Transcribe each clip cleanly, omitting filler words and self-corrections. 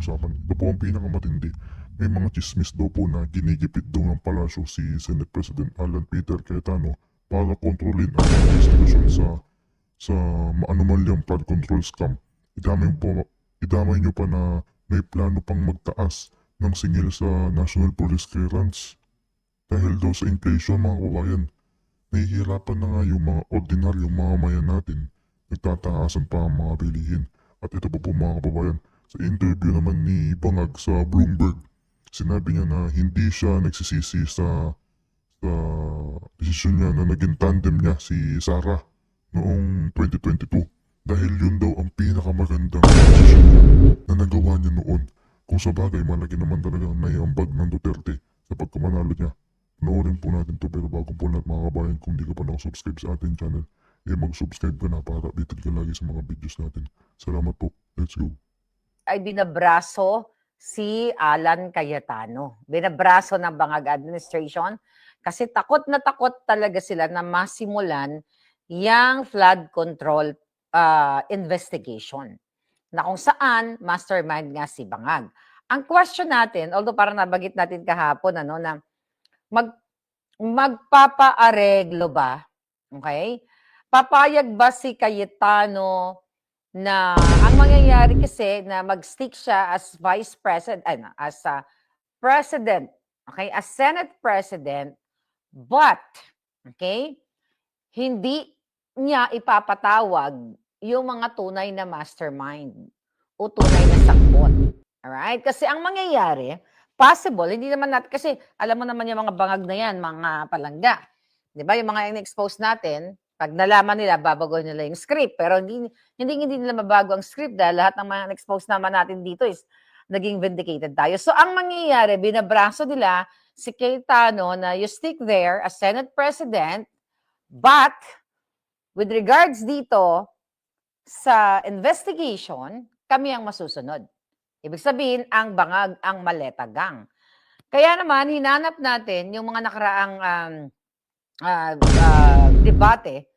pag-uusapan. Ito po ang pinakamatindi. May mga chismis daw po na ginigipit daw ng palasyo si Senate President Alan Peter Cayetano para kontrolin ang investigasyon sa maanumalyang flood control scam. Idamay nyo pa na may plano pang magtaas ng singil sa National Police Clearance. Dahil daw sa inflation mga kababayan, nahihirapan na nga yung mga ordinaryong mamamayan natin. Nagtataasan pa ang mga bilihin. At ito pa po mga kababayan, sa interview naman ni Bangag sa Bloomberg, sinabi niya na hindi siya nagsisisi sa desisyon niya na naging tandem niya si Sarah noong 2022. Dahil yun daw ang pinakamagandang desisyon niya na nagawa niya noon. Kung sa bagay, malaki naman talaga ang naiambag ng Duterte sa pagkamanalo niya. Panoorin po natin to, pero bago po lahat mga kabayan, kung di ka pa nakasubscribe sa ating channel, mag-subscribe ka na para updated ka lagi sa mga videos natin. Salamat po. Let's go. Ay binabraso si Alan Cayetano. Binabraso ng Bangag administration kasi takot na takot talaga sila na masimulan yung flood control investigation na kung saan mastermind nga si Bangag. Ang question natin, although parang nabagit natin kahapon, na magpapaareglo ba? Okay? Papayag ba si Cayetano na ang mangyayari kasi na mag-stick siya as vice president, as a president, okay, as Senate president, but, okay, hindi niya ipapatawag yung mga tunay na mastermind o tunay na sakbot. Alright? Kasi ang mangyayari, possible, hindi naman natin, kasi alam mo naman yung mga bangag na yan, mga palangga. Di ba? Yung mga in-expose natin, pag nalaman nila, babago nila yung script. Pero hindi nila mabago ang script dahil lahat ng mga in-expose naman natin dito is naging vindicated tayo. So, ang mangyayari, binabraso nila si Cayetano na you stick there as Senate President, but with regards dito sa investigation, kami ang masusunod. Ibig sabihin, ang bangag ang maletagang. Kaya naman, hinanap natin yung mga nakaraang debate,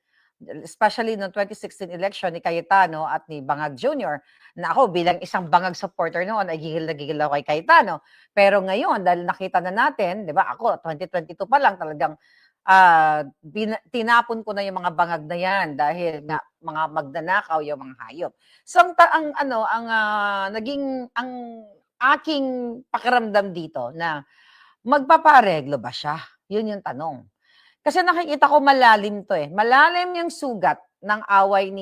especially noong 2016 election ni Cayetano at ni Bangag Jr., na ako bilang isang Bangag supporter noon ay gigil na gigil ako kay Cayetano. Pero ngayon, dahil nakita na natin, di ba, ako 2022 pa lang talagang tinapon ko na yung mga bangag na yan dahil nga mga magnanakaw yung mga hayop. So ang aking pakiramdam dito na magpapareglo ba siya? Yun yung tanong. Kasi nakikita ko malalim to eh. Malalim yung sugat ng away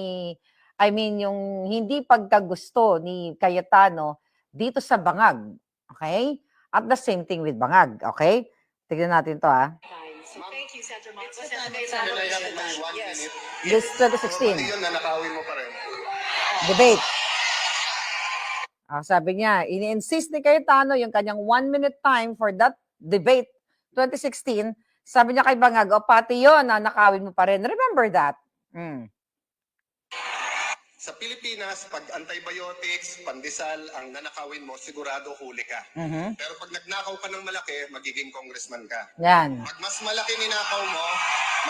yung hindi pagkagusto ni Cayetano dito sa Bangag. Okay? At the same thing with Bangag. Okay? Tignan natin to Thank you, Senator Marcos. Yes. This 2016. Yun, nanakawin mo pa rin. Debate. Sabi niya, ini-insist ni Cayetano yung kanyang 1-minute time for that debate 2016. Sabi niya kay Bangag, pati yun, nakawin mo pa rin. Remember that. Sa Pilipinas, pag antibiotics, pandesal, ang nanakawin mo, sigurado huli ka. Pero pag nagnakaw ka ng malaki, magiging congressman ka. Yan. Pag mas malaki ninakaw mo,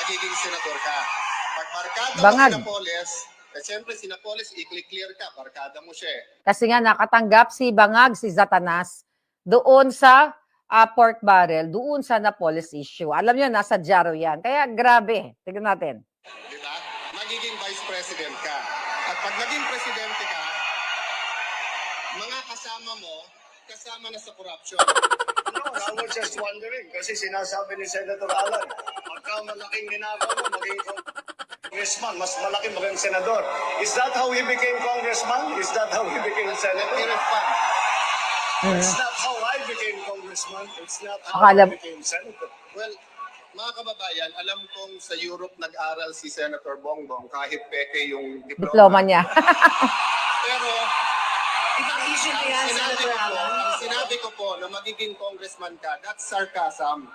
magiging senador ka. Pag barkada Bangag. mo sinapoles, siyempre sinapoles, i-clear ka, barkada mo siya. Kasi nga nakatanggap si Bangag, si Zatanas, doon sa pork barrel, doon sa Napoles issue. Alam niyo, nasa Jaro yan. Kaya grabe. Tignan natin. Diba? Magiging vice president ka. At pag naging presidente ka, mga kasama mo, kasama na sa corruption. No, I was just wondering, kasi sinasabi ni Senator Alan, pagka malaking ninakaw mo, maging congressman, mas malaki maging senador. Is that how he became congressman? Is that how he became senator? It's not how I became congressman. It's not how I became senator. Well, mga kababayan, alam kong sa Europe nag-aral si Senator Bongbong kahit peke yung Diploma niya. Pero Ibang issue na yan, Senator Alan. ang sinabi ko po na magiging congressman ka, that's sarcasm.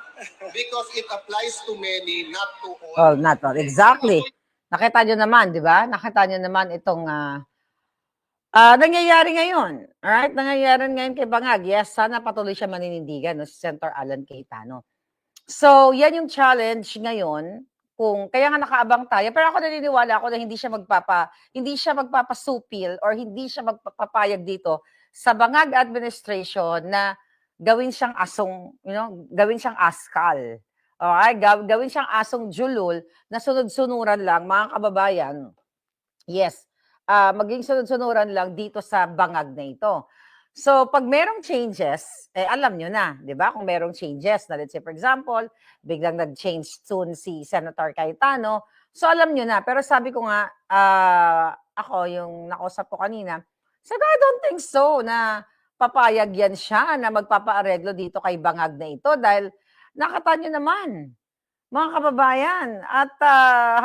Because it applies to many, not to all. Oh, not all. Exactly. Nakita nyo naman, di ba? Nakita nyo naman itong nangyayari ngayon. Alright? Nangyayari ngayon kay Bangag. Yes, sana patuloy siya maninindigan, si Senator Alan Cayetano. So, yan yung challenge ngayon. Kaya nga nakaabang tayo, pero ako naniniwala ako na hindi siya magpapasupil or hindi siya magpapapayag dito sa Bangag administration na gawin siyang asong, gawin siyang askal. Okay? Gawin siyang asong julul na sunod-sunuran lang, mga kababayan. Yes, maging sunod-sunuran lang dito sa bangag na ito. So, pag merong changes, alam nyo na, di ba? Kung merong changes, na let's say, for example, biglang nag-change soon si Senator Cayetano, so alam nyo na. Pero sabi ko nga, ako, yung nakausap ko kanina, sabi, I don't think so na papayag yan siya na magpapaareglo dito kay bangag na ito dahil nakita nyo naman, mga kababayan, at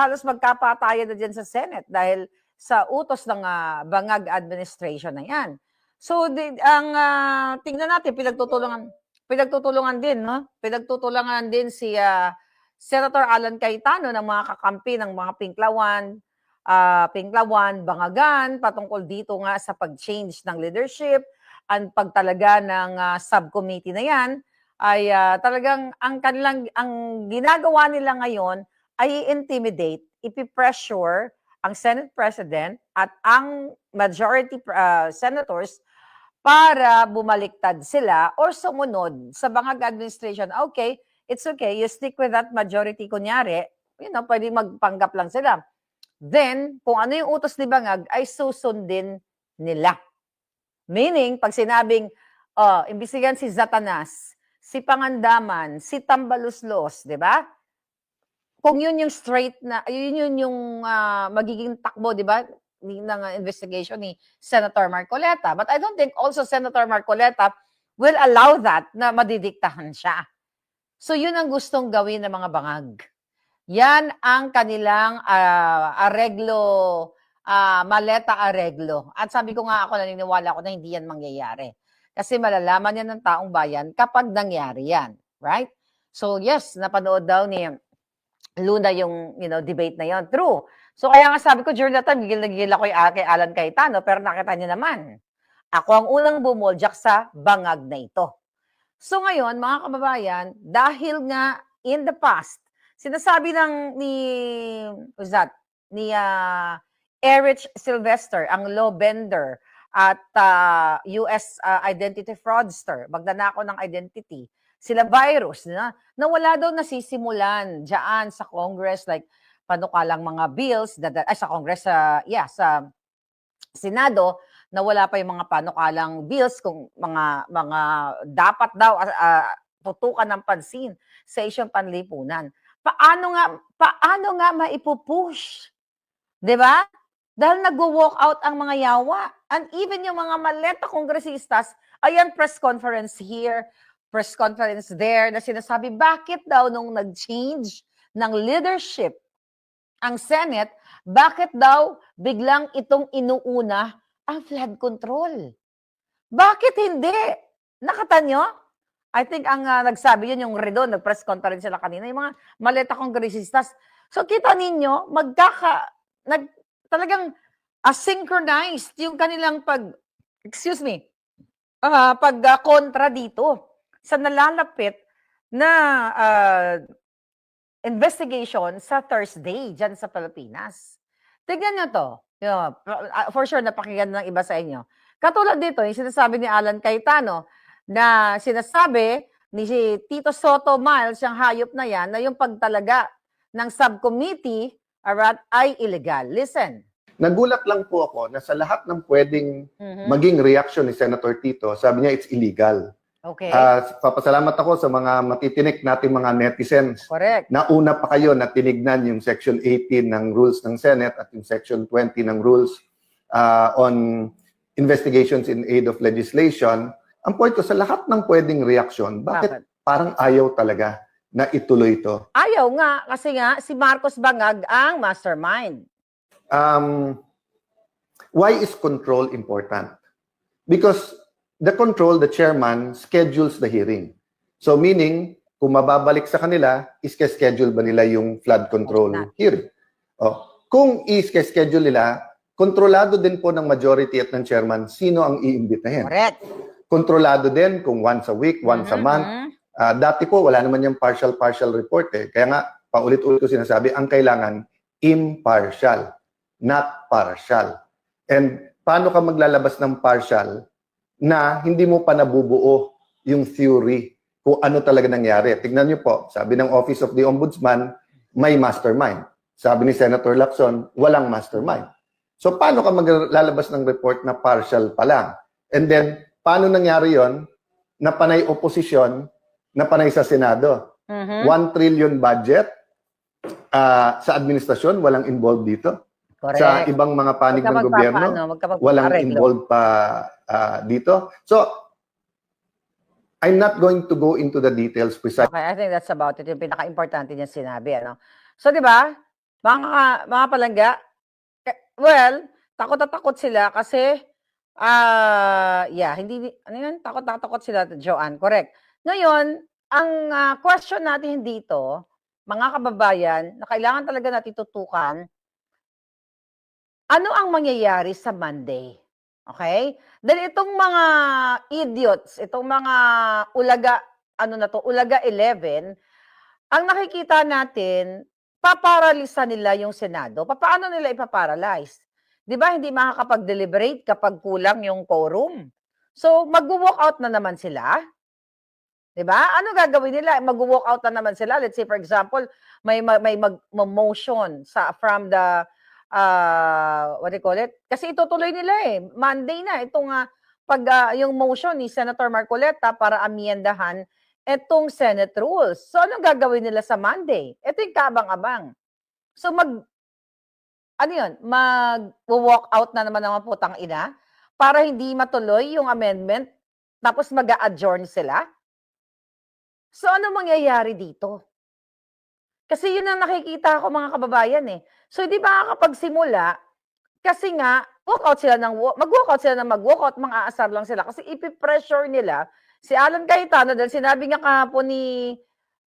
halos magkapatayan na dyan sa Senate dahil sa utos ng bangag administration na yan. So, tingnan natin, pinagtutulungan din, no? Pinagtutulungan din si Senator Alan Cayetano ng mga kakampi ng mga Pinklawan, Bangagan, patungkol dito nga sa pag-change ng leadership, ang pagtalaga ng subcommittee na yan, ay talagang ang ginagawa nila ngayon ay i-intimidate, ipipressure ang Senate President at ang majority senators para bumaliktad sila or sumunod sa Bangag administration. Okay, it's okay, you stick with that majority, kunyari, pwede magpanggap lang sila. Then, kung ano yung utos ni Bangag, ay susundin nila. Meaning, pag sinabing, imbisigan si Zatanas, si Pangandaman, si Tambaluslos, di ba? Kung yun yung straight na, yun yung magiging takbo, di ba, ng investigation ni Senator Marcoleta. But I don't think also Senator Marcoleta will allow that na madidiktahan siya. So yun ang gustong gawin ng mga bangag. Yan ang kanilang areglo, maleta areglo. At sabi ko nga ako, naniniwala ako na hindi yan mangyayari. Kasi malalaman yan ng taong bayan kapag nangyari yan. Right? So yes, napanood daw ni Luna yung debate na yon. True. So kaya nga sabi ko, during that time, gigil ako kay Alan Cayetano, pero nakita niyo naman, ako ang unang bumuljak sa bangag na ito. So ngayon, mga kababayan, dahil nga in the past, sinasabi ni Erich Sylvester, ang law bender at US identity fraudster, magnanakaw ng identity, sila virus, na wala daw nasisimulan dyan sa Congress, like panukalang mga bills, sa Congress, sa Senado, na wala pa yung mga panukalang bills, kung mga dapat daw tutukan ng pansin sa isyong panlipunan. Paano nga maipupush? 'Di ba? Dahil nagwo-walk out ang mga yawa. And even yung mga maleta kongresistas, ayan, press conference here, press conference there, na sinasabi, bakit daw nung nag-change ng leadership ang Senate, bakit daw biglang itong inuuna ang flood control? Bakit hindi? Nakita nyo? I think ang nagsabi yun, yung Redon, nag-press conference sila kanina, yung mga maleta kongresistas. So kita ninyo, talagang synchronized yung kanilang pag-kontra dito sa nalalapit na investigation sa Thursday dyan sa Pilipinas. Tignan nyo to. For sure, napakinggan ng iba sa inyo. Katulad dito, yung sinasabi ni Alan Cayetano, na sinasabi ni Tito Soto Miles, yung hayop na yan, na yung pagtalaga ng subcommittee ay illegal. Listen. Nagulat lang po ako na sa lahat ng pwedeng maging reaction ni Senator Tito, sabi niya it's illegal. Okay. Papasalamat ako sa mga matitinik nating mga netizens. Correct. Nauna pa kayo na tinignan yung Section 18 ng Rules ng Senate at yung Section 20 ng Rules on Investigations in Aid of Legislation. Ang point ko, sa lahat ng pwedeng reaction, bakit parang ayaw talaga na ituloy ito? Ayaw nga, kasi nga si Marcos Bangag ang mastermind. Why is control important? Because the chairman schedules the hearing. So meaning, kung mababalik sa kanila, iske-schedule ba nila yung flood control hearing? Kung iske-schedule nila, kontrolado din po ng majority at ng chairman sino ang iimbitahin. Correct. Kontrolado din kung once a week, once a month. Dati po, wala naman yung partial report eh. Kaya nga, paulit-ulit ko sinasabi, ang kailangan impartial, not partial. And paano ka maglalabas ng partial na hindi mo pa nabubuo yung theory kung ano talaga nangyari. Tignan niyo po, sabi ng Office of the Ombudsman, may mastermind. Sabi ni Senator Lacson, walang mastermind. So paano ka maglalabas ng report na partial pa lang? And then, paano nangyari yon na panay oposisyon, na panay sa Senado? 1 trillion budget sa administrasyon, walang involved dito. Correct. Sa ibang mga panig ng gobyerno, walang involved pa dito. So, I'm not going to go into the details precisely. Okay, I think that's about it. Yung pinaka-importante niya sinabi, ano? So, di ba, mga palangga, well, takot na takot sila kasi, ano yun? Takot na takot sila, Joanne, correct. Ngayon, ang question natin dito, mga kababayan, na kailangan talaga natin tutukan, ano ang mangyayari sa Monday? Okay? Dahil itong mga idiots, itong mga ulaga, ulaga 11, ang nakikita natin, paparalisa nila yung Senado. Paano nila ipaparalyze? Di ba, hindi makakapag-deliberate kapag kulang yung quorum. So, mag-walk out na naman sila. Di ba? Ano gagawin nila? Mag-walk out na naman sila. Let's say, for example, may motion from the what do you call it? Kasi itutuloy nila Monday na itong yung motion ni Senator Marcoleta para amyendahan itong Senate rules. So anong gagawin nila sa Monday? Ito yung kabang-abang. So mag-walk out na naman ng mga putang ina para hindi matuloy yung amendment tapos mag-a-adjourn sila. So ano mangyayari dito? Kasi yun ang nakikita ko mga kababayan So, hindi makakapagsimula kasi nga, mag-walk out sila ng mag-walk out, mga asar lang sila. Kasi ipipressure nila si Alan Cayetano dahil sinabi niya kahapon ni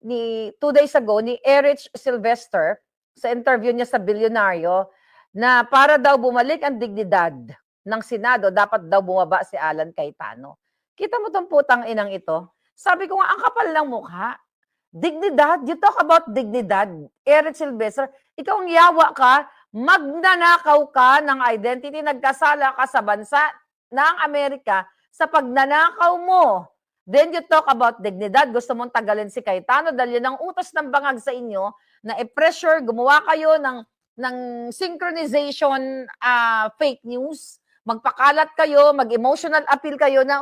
2 days ago ni Erich Sylvester sa interview niya sa Bilyonaryo na para daw bumalik ang dignidad ng Senado, dapat daw bumaba si Alan Cayetano. Kita mo tong putang inang ito? Sabi ko nga, ang kapal ng mukha. Dignidad, you talk about dignidad. Erich Sylvester, ikaw ang yawa ka, magnanakaw ka ng identity, nagkasala ka sa bansa ng Amerika sa pagnanakaw mo. Then you talk about dignidad, gusto mong tagalin si Cayetano dahil yun ang utos ng bangag sa inyo na i-pressure, gumawa kayo ng synchronization fake news, magpakalat kayo, mag-emotional appeal kayo na,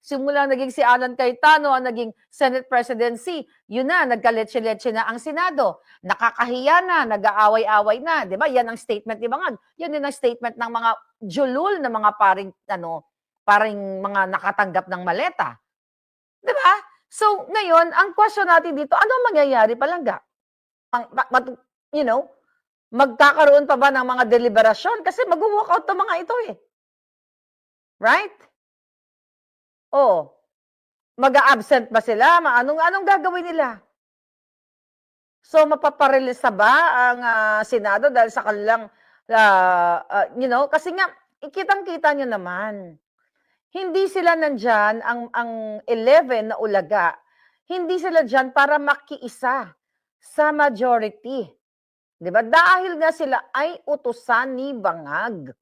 simulang naging si Alan Cayetano ang naging Senate presidency, yun na, nagkaletse-letse na ang Senado. Nakakahiya na, nag-aaway-away na. Di ba? Yan ang statement ni Bangag. Yan din ang statement ng mga julul na mga paring mga nakatanggap ng maleta. Di ba? So, ngayon, ang question natin dito, ano mangyayari palangga? Magkakaroon pa ba ng mga deliberasyon? Kasi mag-walk out ng mga ito Right? Mag-a-absent ba sila? Anong gagawin nila? So, mapaparelisa ba ang Senado dahil sa kanilang, kasi nga, ikitang-kita nyo naman, hindi sila nandyan, ang 11 na ulaga, hindi sila dyan para makiisa sa majority. Diba? Dahil nga sila ay utusan ni Bangag.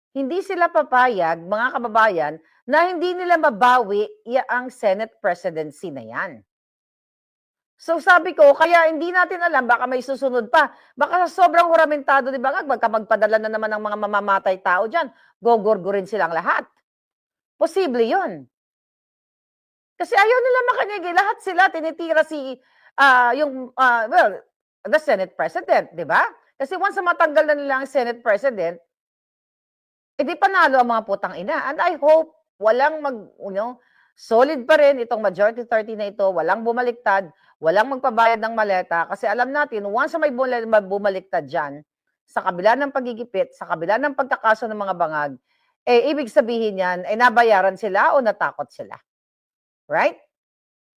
Hindi sila papayag, mga kababayan, na hindi nila mabawi ang Senate presidency na yan. So sabi ko, kaya hindi natin alam, baka may susunod pa. Baka sa sobrang huramentado, di ba, magpadala na naman ng mga mamamatay tao dyan, gogorgorin silang lahat. Posible yun. Kasi ayaw nila makinig. Lahat sila tinitira the Senate President, di ba? Kasi once matanggal na nila ang Senate President, edi panalo ang mga putang ina. And I hope walang solid pa rin itong majority 30 na ito, walang bumaliktad, walang magpabayad ng maleta. Kasi alam natin, once may bumaliktad dyan, sa kabila ng pagigipit, sa kabila ng pagkakaso ng mga bangag, ibig sabihin yan, nabayaran sila o natakot sila. Right?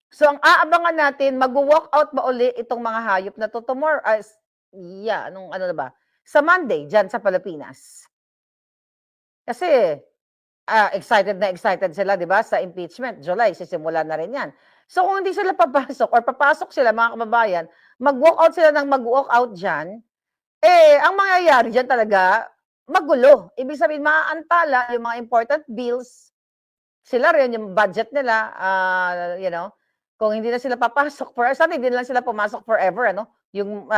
So, ang aabangan natin, mag-walk out ba uli itong mga hayop na to tomorrow? Sa Monday, dyan sa Pilipinas. Kasi, excited sila, di ba, sa impeachment. July, sisimula na rin yan. So, kung hindi sila papasok sila, mga kababayan, mag-walk out sila ng mag-walk out dyan, ang mangyayari dyan talaga, magulo. Ibig sabihin, maaantala yung mga important bills, Sila rin, yung budget nila, kung hindi na sila papasok sana hindi na lang sila pumasok forever, yung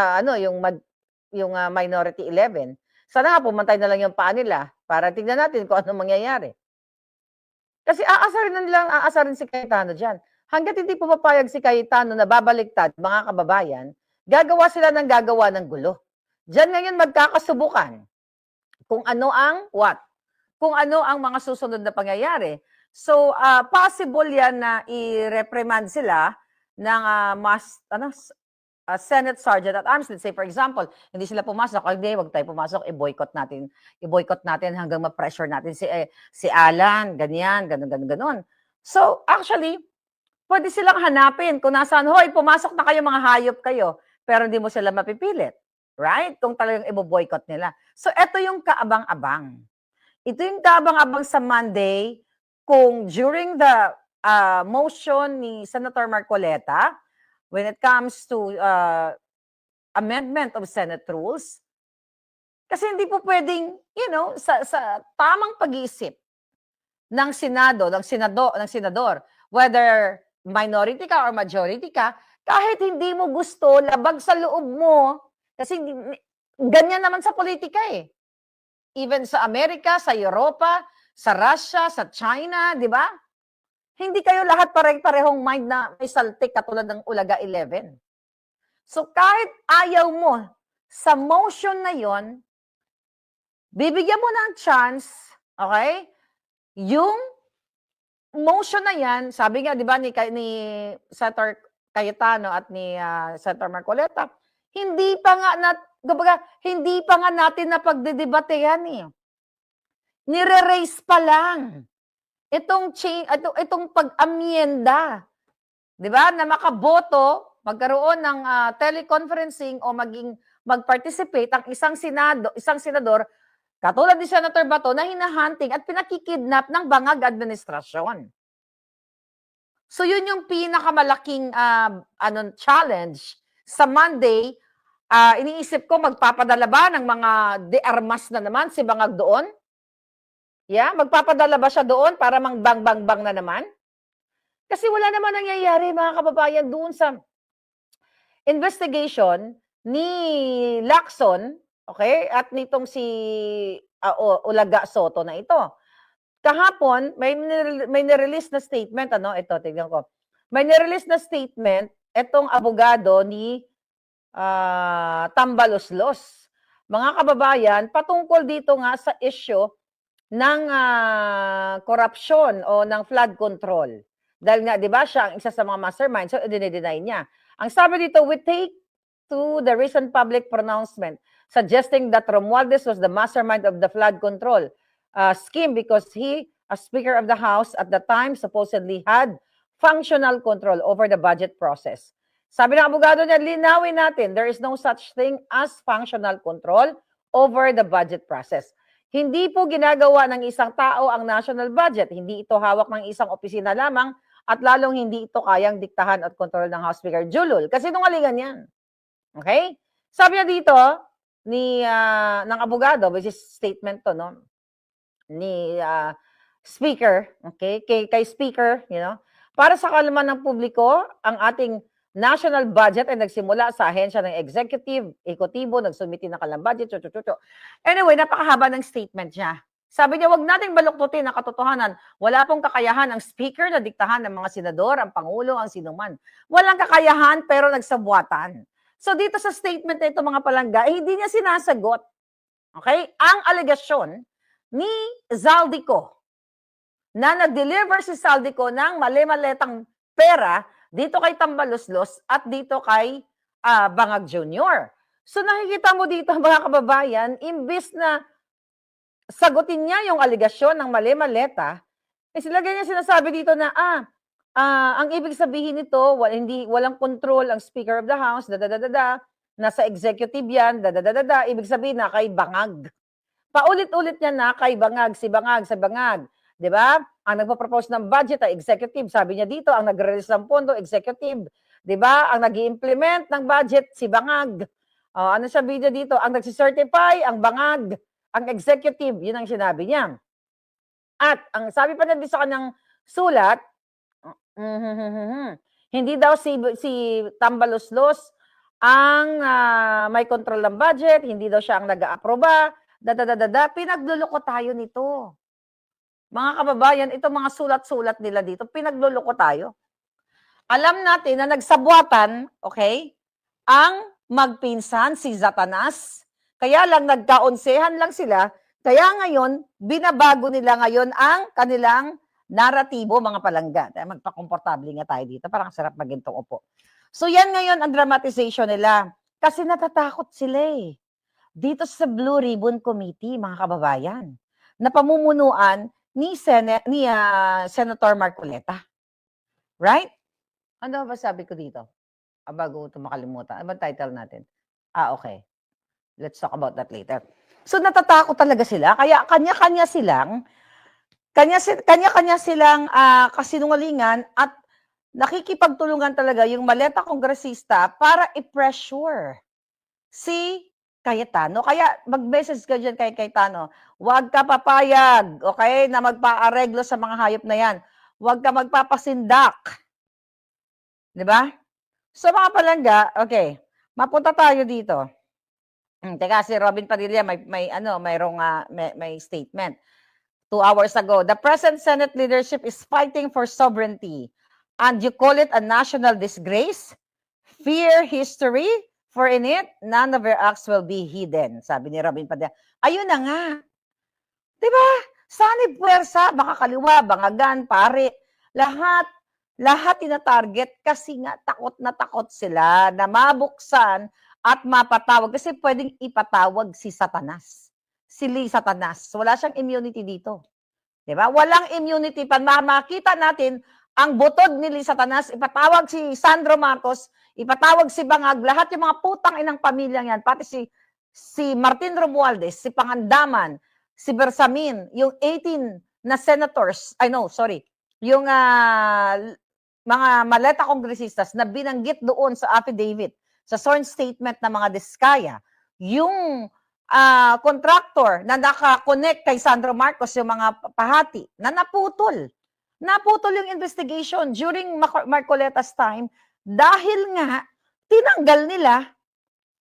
Minority 11. Sana nga pumantay na lang yung paa nila para tignan natin kung ano mangyayari. Kasi aasarin si Cayetano diyan. Hangga't hindi pumapayag si Cayetano na babaliktad, mga kababayan, gagawa sila ng gagawa ng gulo. Diyan ngayon magkakasubukan kung ano ang kung ano ang mga susunod na pangyayari. So, possible yan na i-reprimand sila ng Senate Sergeant at Arms. Let's say, for example, hindi sila pumasok. Hindi, wag tayo pumasok. I-boycott natin hanggang ma-pressure natin si Alan, ganyan, ganun. So, actually, pwede silang hanapin kung nasaan, hoy, pumasok na kayo, mga hayop kayo. Pero hindi mo sila mapipilit. Right? Kung talagang i-boycott nila. So, ito yung kaabang-abang. Ito yung kaabang-abang sa Monday kung during the motion ni Senator Marcoleta, when it comes to amendment of Senate rules, kasi hindi po pwedeng, sa tamang pag-iisip ng senador, whether minority ka or majority ka, kahit hindi mo gusto, labag sa loob mo, kasi ganyan naman sa politika eh. Even sa Amerika, sa Europa, sa Russia, sa China, di ba? Hindi kayo lahat parehong mind na may saltik katulad ng Ulaga 11. So kahit ayaw mo sa motion na yon, bibigyan mo ng chance, okay? Yung motion na yan, sabi nga, di ba, ni Senator Cayetano at ni Senator Marcoleta, hindi pa nga natin na pagdedebatehan eh. Nire-raise pa lang. Itong pag-amyenda, 'di ba? Na makaboto, magkaroon ng teleconferencing o mag-participate ang isang senador katulad ni Senator Bato na hinahunting at pinakikidnap ng bangag administrasyon. So yun yung pinakamalaking challenge sa Monday. Iniisip ko, magpapadala ba ng mga de-armas na naman si Bangag doon? Yeah, magpapadala ba siya doon para mang-bang-bang-bang na naman? Kasi wala naman nangyayari, mga kababayan, doon sa investigation ni Lacson, okay, at nitong si Ulaga Soto na ito. Kahapon, may nirelease na statement, ito, tignan ko. May nirelease na statement, itong abogado ni Tambaloslos. Mga kababayan, patungkol dito nga sa issue ng corruption o ng flood control. Dahil nga, di ba, siya ang isa sa mga mastermind, so dinideny niya. Ang sabi dito, we take to the recent public pronouncement suggesting that Romualdez was the mastermind of the flood control scheme because he, as Speaker of the House at the time, supposedly had functional control over the budget process. Sabi ng abogado niya, linawin natin, there is no such thing as functional control over the budget process. Hindi po ginagawa ng isang tao ang national budget. Hindi ito hawak ng isang opisina lamang at lalong hindi ito kayang diktahan at kontrol ng House Speaker Julul. Kasi nungalingan yan. Okay? Sabi niya dito, ng abogado, which is statement to, no? Ni Speaker, okay? Kay Speaker, para sa kaalaman ng publiko, ang ating national budget ay nagsimula sa ahensya ng executive, ekotibo, nagsumiti ng kanilang budget, Anyway, napakahaba ng statement niya. Sabi niya, wag nating baluktutin ang katotohanan. Wala pong kakayahan ang speaker na diktahan ng mga senador, ang pangulo, ang sinuman. Walang kakayahan pero nagsabuatan. So dito sa statement na ito, mga palangga, hindi niya sinasagot. Okay? Ang alegasyon ni Zaldico na nag-deliver si Zaldico ng mali-maletang pera dito kay Tambaloslos at dito kay Bangag Jr. So nakikita mo dito, mga kababayan, imbis na sagutin niya yung alegasyon ng mali-maleta, sila ganyan sinasabi dito na, ang ibig sabihin nito, walang control ang Speaker of the House, nasa executive yan, ibig sabihin na kay Bangag. Paulit-ulit niya na kay Bangag, si Bangag. Di ba? Ang nagpo-propose ng budget ay executive. Sabi niya dito, ang nagre-release ng pondo, executive. Di ba? Ang nag-i-implement ng budget, si Bangag. Ano sabi niya dito? Ang nagsicertify, ang Bangag. Ang executive, yun ang sinabi niya. At ang sabi pa niya sa kanyang sulat, hindi daw si Tambaluslos ang may control ng budget, hindi daw siya ang nag-aaproba, pinagluloko tayo nito. Mga kababayan, ito mga sulat-sulat nila dito, pinagluloko tayo. Alam natin na nagsabuatan, okay, ang magpinsan si Satanas. Kaya lang nagkaonsehan lang sila. Kaya ngayon, binabago nila ngayon ang kanilang naratibo, mga palangga. Magpakomportable nga tayo dito. Parang sarap magintong upo. So yan ngayon ang dramatization nila. Kasi natatakot sila eh. Dito sa Blue Ribbon Committee, mga kababayan, na pamumunuan ni Senator Marcoleta. Right? Ano ba sabi ko dito? Bago ito makalimutan. Ano ba title natin? Okay. Let's talk about that later. So natatakot talaga sila. Kaya kanya-kanya silang kasinungalingan at nakikipagtulungan talaga yung maleta kongresista para i-pressure si Cayetano. Kaya mag-message ka dyan kay Cayetano, huwag ka papayag, okay, na magpaareglo sa mga hayop na yan. Huwag ka magpapasindak. Diba? So mga palangga, okay, mapunta tayo dito. Teka, si Robin Padilla may statement. 2 hours ago, the present Senate leadership is fighting for sovereignty. And you call it a national disgrace? Fear history? For in it, none of your acts will be hidden. Sabi ni Robin Padilla. Ayun na nga. Diba? Sanib puwersa, baka kaliwa, bangagan, pare. Lahat tina-target kasi nga takot na takot sila na mabuksan at mapatawag. Kasi pwedeng ipatawag si Satanas. Si Lee Satanas. Wala siyang immunity dito. Diba? Walang immunity. Pag makita natin ang butod ni Lee Satanas, ipatawag si Sandro Marcos, ipatawag si Bangag, lahat yung mga putang inang pamilyang yan, pati si Martin Romualdez, si Pangandaman, si Bersamin, yung 18 na senators, yung mga maleta kongresistas na binanggit doon sa affidavit, sa sworn statement ng mga Diskaya, yung contractor na naka-connect kay Sandro Marcos, yung mga pahati, na naputol. Naputol yung investigation during Marcoleta's time dahil nga tinanggal nila,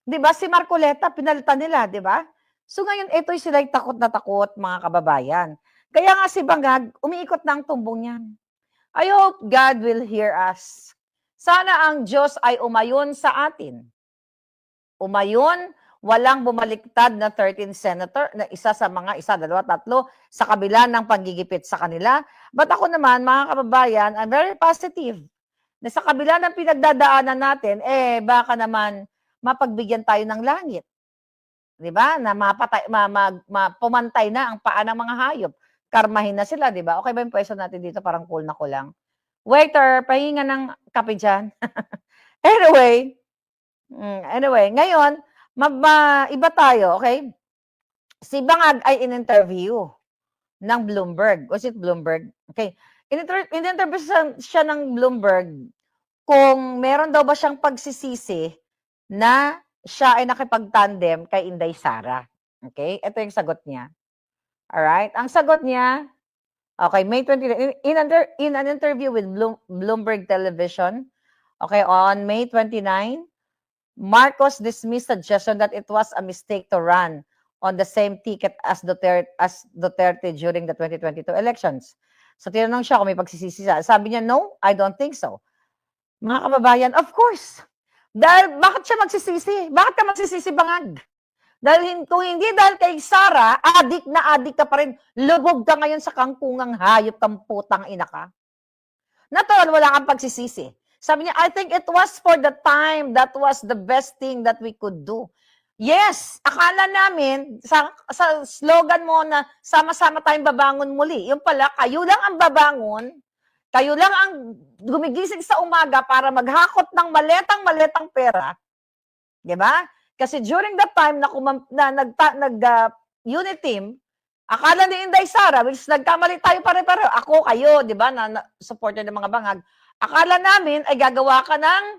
'di ba? Si Marcoleta pinalitan nila, 'di ba? So ngayon ito'y sila'y takot na takot, mga kababayan. Kaya nga si Bangag umiikot na ang tumbong niyan. I hope God will hear us. Sana ang Diyos ay umayon sa atin. Umayon, walang bumaliktad na 13 senator, na isa, 2, 3, sa kabila ng panggigipit sa kanila. But ako naman, mga kababayan, I'm very positive na sa kabila ng pinagdadaanan natin, baka naman mapagbigyan tayo ng langit. Di ba? Na pumantay na ang paa ng mga hayop. Karmahin na sila, di ba? Okay ba yung pwesto natin dito? Parang cool na kulang. Waiter, pahinga ng kape dyan. Anyway, ngayon, iba tayo, okay? Si Bangag ay in-interview ng Bloomberg. Was it Bloomberg? Okay. In-interview siya ng Bloomberg kung meron daw ba siyang pagsisisi na siya ay nakipag-tandem kay Inday Sara. Okay? Ito yung sagot niya. Alright? Ang sagot niya, okay, May 29, in an interview with Bloomberg Television, okay, on May 29, Marcos dismissed suggestion that it was a mistake to run on the same ticket as Duterte during the 2022 elections. So tinanong siya kung may pagsisisi siya. Sabi niya, no, I don't think so. Mga kababayan, of course. Dahil, bakit siya magsisisi? Bakit ka magsisisi, Bangag? Dahil kung hindi dahil kay Sara, adik na adik ka pa rin. Lubog ka ngayon sa kangkungang hayop kang putang ina ka. Natural, wala kang pagsisisi. Sabi niya, I think it was for the time, that was the best thing that we could do. Yes, akala namin, sa slogan mo na sama-sama tayong babangon muli. Yung pala, kayo lang ang babangon, kayo lang ang gumigising sa umaga para maghakot ng maletang pera. Diba? Kasi during that time na unit team, akala ni Inday Sara, which nagkamali tayo pare-pareho, ako, kayo, diba, na supporter ng mga Bangag, akala namin ay gagawa ka ng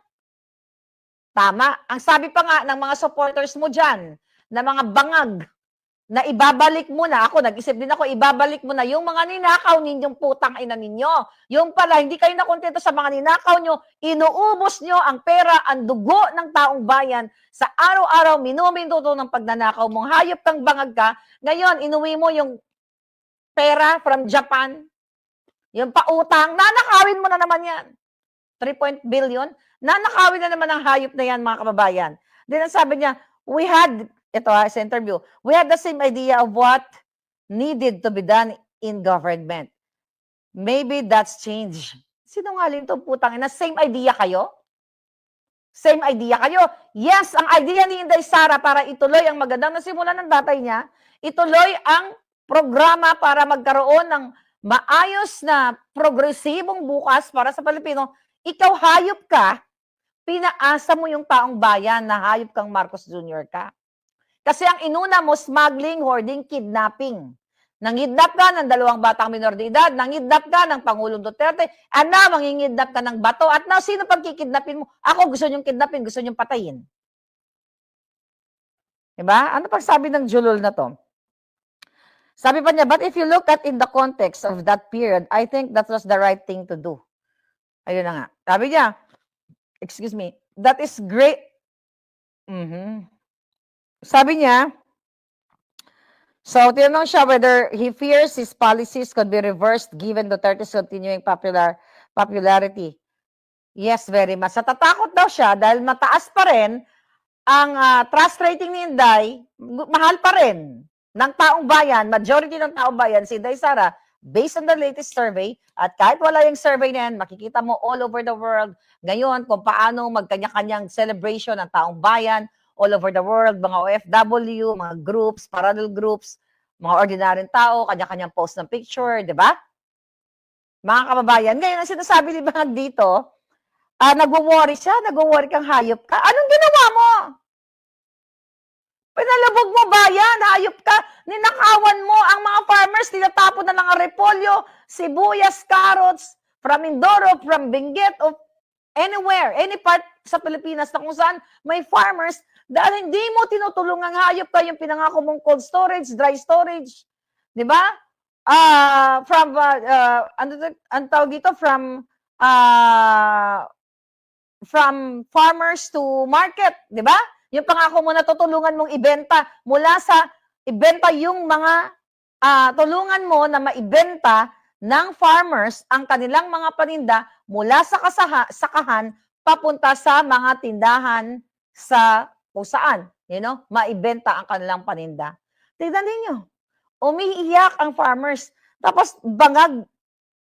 tama. Ang sabi pa nga ng mga supporters mo dyan, na mga Bangag, na ibabalik mo na, ako, nag-isip din ako, ibabalik mo na yung mga ninakaw ninyong putang ina ninyo. Yung pala, hindi kayo nakontento sa mga ninakaw nyo, inuubos nyo ang pera, ang dugo ng taong bayan sa araw-araw, minumintuto ng pagnanakaw mong hayop kang bangag ka. Ngayon, inuwi mo yung pera from Japan, yung pautang, nanakawin mo na naman yan. 3 billion, nanakawin na naman ang hayop na yan, mga kababayan. Then, sabi niya, we had, ito sa interview, we had the same idea of what needed to be done in government. Maybe that's change. Sinungaling to putang ina, same idea kayo? Same idea kayo? Yes, ang idea ni Inday Sara para ituloy ang magandang nasimulan ng tatay niya, ituloy ang programa para magkaroon ng maayos na progresibong bukas para sa Pilipino. Ikaw hayop ka, pinaasa mo yung taong bayan na hayop kang Marcos Jr. ka. Kasi ang inuna mo, smuggling, hoarding, kidnapping. Nangidnap ka ng 2 batang minor de edad, nangidnap ka ng Pangulong Duterte, mangingidnap ka ng bato, at now, sino pagkikidnapin mo? Ako, gusto niyong kidnapin, gusto niyong patayin. Diba? Ano pag sabi ng julol na to? Sabi pa niya, but if you look at in the context of that period, I think that was the right thing to do. Ayun na nga. Sabi niya, excuse me, that is great. Sabi niya, so tinanong siya whether he fears his policies could be reversed given Duterte's continuing popularity. Yes, very much. Natatakot daw siya dahil mataas pa rin ang trust rating ni Inday, mahal pa rin ng taong bayan, majority ng taong bayan, si Inday Sara, based on the latest survey, at kahit wala yung survey na yan, makikita mo all over the world ngayon kung paano magkanya-kanyang celebration ng taong bayan all over the world, mga OFW, mga groups, parallel groups, mga ordinaryong tao, kanya-kanyang post ng picture, di ba? Mga kababayan, ngayon ang sinasabi ni Bangag dito, nagwo-worry siya, nagwo-worry kang hayop ka. Anong ginawa mo? Pinalabog mo bayan, hayop ka, ninakawan mo ang mga farmers, tinatapon na lang ang repolyo, sibuyas, carrots, from Mindoro, from Benguet, of anywhere, any part sa Pilipinas na kung saan may farmers, dahil hindi mo tinutulong ang hayop ka, yung pinangako mong cold storage, dry storage, di ba? Ang tawag dito, from farmers to market, di ba? Yung pangako mo na tutulungan mong ibenta mula sa ibenta yung mga tulungan mo na maibenta ng farmers ang kanilang mga paninda mula sa sakahan papunta sa mga tindahan sa kung saan, maibenta ang kanilang paninda. Tignan ninyo, umiiyak ang farmers. Tapos Bangag,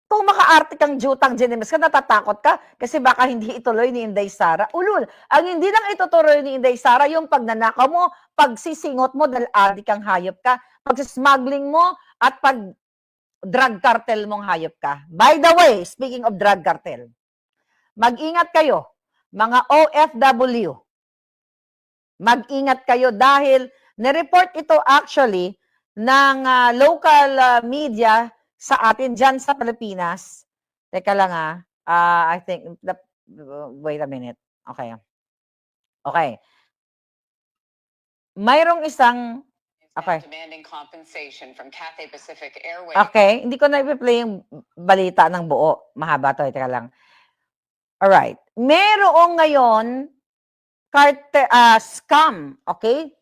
kung makaarte kang jutang Genemes ka, natatakot ka kasi baka hindi ituloy ni Inday Sara. Ulul, ang hindi lang itutuloy ni Inday Sara, yung pagnanakaw mo, pagsisingot mo dahil ardi kang hayop ka, pagsismuggling mo, at pag drug cartel mong hayop ka. By the way, speaking of drug cartel, mag-ingat kayo, mga OFW. Mag-ingat kayo dahil nireport ito actually ng local media sa atin dyan sa Pilipinas. Teka lang I think, wait a minute. Okay. Mayroong isang, demanding compensation from Cathay Pacific Airways. Okay, hindi ko na i-play yung balita ng buo. Mahaba to, teka lang. Alright. Merong ngayon, scam, okay?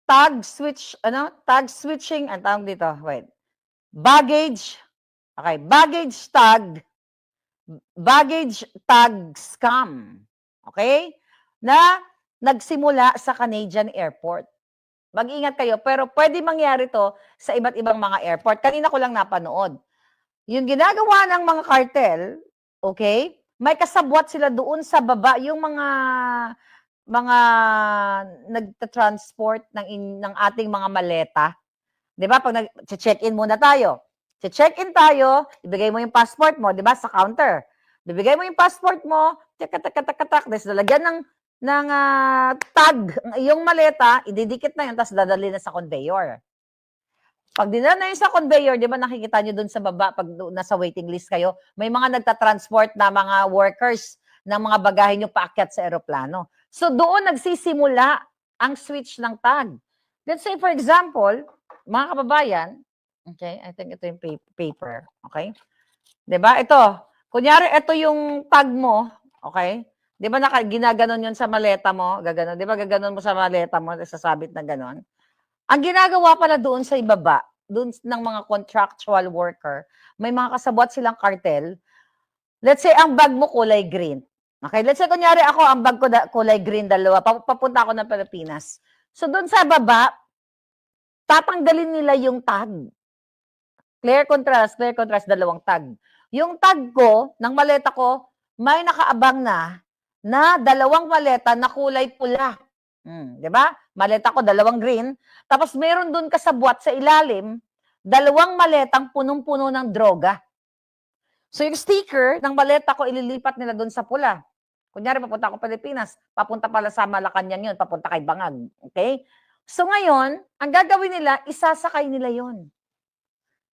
Tag switching, ang tawag dito, wait. Baggage tag scam. Okay? Na nagsimula sa Canadian Airport. Mag-ingat kayo, pero pwede mangyari to sa iba't ibang mga airport. Kanina ko lang napanood. Yung ginagawa ng mga cartel, okay? May kasabwat sila doon sa baba, yung mga nagta-transport ng ating mga maleta. 'Di ba? Pag nag-check-in muna tayo. Check-in tayo, ibigay mo yung passport mo, 'di ba, sa counter. Bibigay mo yung passport mo, tak, des lalagyan ng tag yung maleta, ididikit na yun, tapos dadali na sa conveyor. Pag dinala na yun sa conveyor, 'di ba, nakikita niyo doon sa baba pag nasa waiting list kayo, may mga nagta-transport na mga workers ng mga bagahe niyo paakyat sa eroplano. So doon nagsisimula ang switch ng tag. Let's say for example, mga kababayan, okay, I think ito yung paper, okay? 'Di ba? Ito, kunyari ito yung tag mo, okay? 'Di ba ginaganon 'yon sa maleta mo, gaganon, 'di ba gaganon mo sa maleta mo, sasabit na ganon. Ang ginagawa pala doon sa ibaba, doon ng mga contractual worker, may mga kasabwat silang cartel. Let's say ang bag mo kulay green. Okay, let's say kunyari ako ang bag ko kulay green, dalawa, papunta ako ng Pilipinas. So doon sa baba, tatanggalin nila yung tag. Clear contrast, dalawang tag. Yung tag ko, ng maleta ko, may nakaabang na dalawang maleta na kulay pula. Di ba? Maleta ko, dalawang green. Tapos meron dun kasabwat sa ilalim, dalawang maletang punong-puno ng droga. So yung sticker ng maleta ko, ililipat nila dun sa pula. Kunyari, papunta ako Pilipinas, papunta pala sa Malacanang yun, papunta kay Bangag. Okay? So ngayon, ang gagawin nila, isasakay nila yon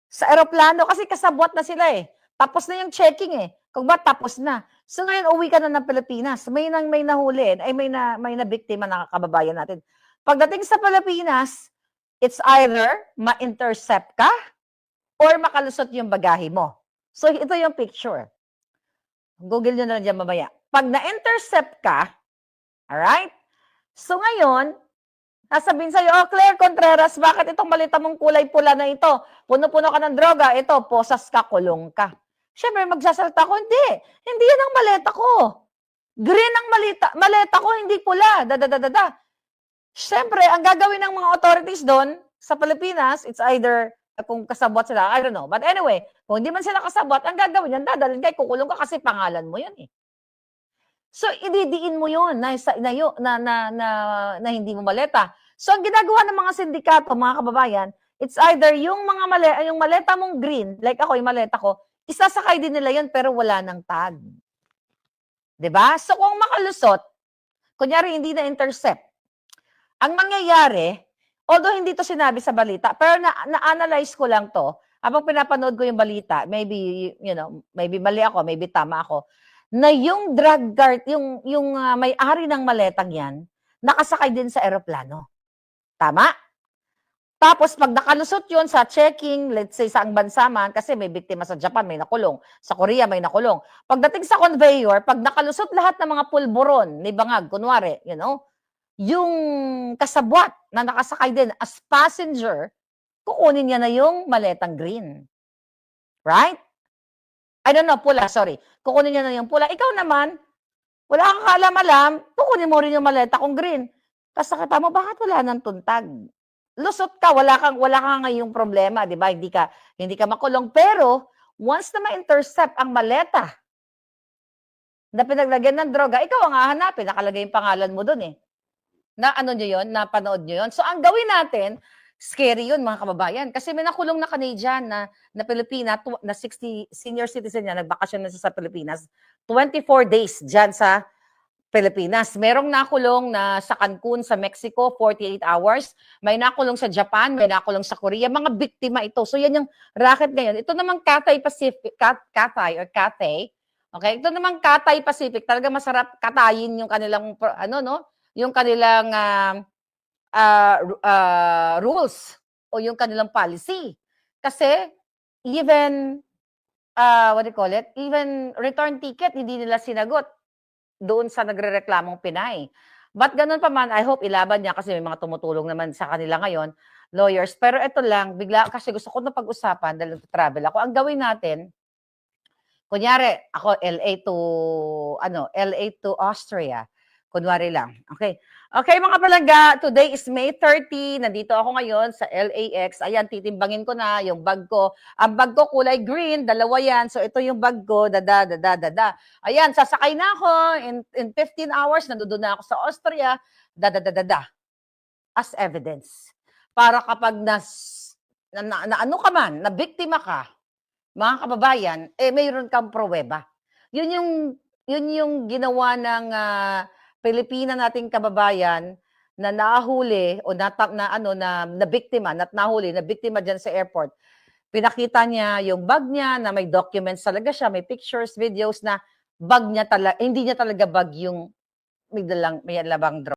sa eroplano, kasi kasabwat na sila eh. Tapos na yung checking eh. Kung ba, tapos na. So ngayon, uwi ka na ng Pilipinas. May nahuli, ay may na biktima na kababayan natin. Pagdating sa Pilipinas, it's either ma-intercept ka or makalusot yung bagahe mo. So ito yung picture. Google nyo na lang dyan mamaya. Pag na-intercept ka, alright? So ngayon, sasabihin sa'yo, oh, Claire Contreras, bakit itong malita mong kulay pula na ito? Puno-puno ka ng droga, ito, posas ka, kulong ka. Siyempre, magsasalta ko, hindi. Hindi yan ang maleta ko. Green ang maleta ko, hindi pula. Siyempre, ang gagawin ng mga authorities doon, sa Pilipinas, it's either, kung kasabwat sila, I don't know. But anyway, kung hindi man sila kasabwat, ang gagawin yan, dadalhin kay kukulong ka kasi pangalan mo yun eh. So, ididiin mo yun na hindi mo maleta. So, ang ginagawa ng mga sindikato, mga kababayan, it's either yung maleta mong green, like ako, yung maleta ko, isasakay din nila yun, pero wala ng tag. Diba? So, kung makalusot, kunyari hindi na-intercept, ang mangyayari, although hindi to sinabi sa balita, pero na-analyze ko lang to, habang pinapanood ko yung balita, maybe, maybe mali ako, maybe tama ako, na yung drug guard, yung may-ari ng maletang yan, nakasakay din sa eroplano. Tama? Tapos pag nakalusot yun sa checking, let's say sa ang bansa man, kasi may biktima sa Japan, may nakulong. Sa Korea, may nakulong. Pagdating sa conveyor, pag nakalusot lahat ng mga pulburon ni Bangag, kunwari, yung kasabwat na nakasakay din as passenger, kukunin niya na yung maletang green. Right? I don't know, pula, sorry. Kukunin niya na yung pula. Ikaw naman, wala kang kaalam-alam, kukunin mo rin yung maleta kong green. Tapos nakita mo, bakit wala nang tuntag? Lusot ka, wala kang ngayong problema, di ba? Hindi ka makulong. Pero, once na ma-intercept ang maleta na pinaglagyan ng droga, ikaw ang hahanapin, nakalagay yung pangalan mo dun eh. Na ano nyo yun? Napanood nyo yun? So, ang gawin natin, scary yun mga kababayan. Kasi may nakulong na Canadian na Pilipina, na 60 senior citizen niya, nagbakasyon na siya sa Pilipinas, 24 days dyan sa Pilipinas. Merong nakulong na sa Cancun, sa Mexico, 48 hours. May nakulong sa Japan, may nakulong sa Korea. Mga biktima ito. So yan yung racket ngayon. Ito naman Cathay Pacific, Cathay. Okay? Ito naman Cathay Pacific. Talaga masarap katayin yung kanilang, yung kanilang rules o yung kanilang policy. Kasi even, even return ticket, hindi nila sinagot doon sa nagrereklamong Pinay. But ganun pa man, I hope ilaban niya kasi may mga tumutulong naman sa kanila ngayon, lawyers. Pero ito lang, bigla, kasi gusto ko na pag-usapan dahil travel ako. Ang gawin natin, kunyari, ako LA to Austria. Kunwari lang. Okay. Okay, mga palangga, today is May 30. Nandito ako ngayon sa LAX. Ayan, titimbangin ko na yung bag ko. Ang bag ko kulay green, dalawa yan. So, ito yung bag ko, Ayan, sasakay na ako. In 15 hours, nandoon na ako sa Austria. As evidence. Para kapag ano ka man, na biktima ka, mga kababayan, mayroon kang pruweba. Yun yung ginawa ng Pilipina nating kababayan na nahuli o na biktima diyan sa airport. Pinakita niya yung bag niya na may documents talaga siya, may pictures, videos na bag niya talaga, hindi niya talaga bag yung may labang drug.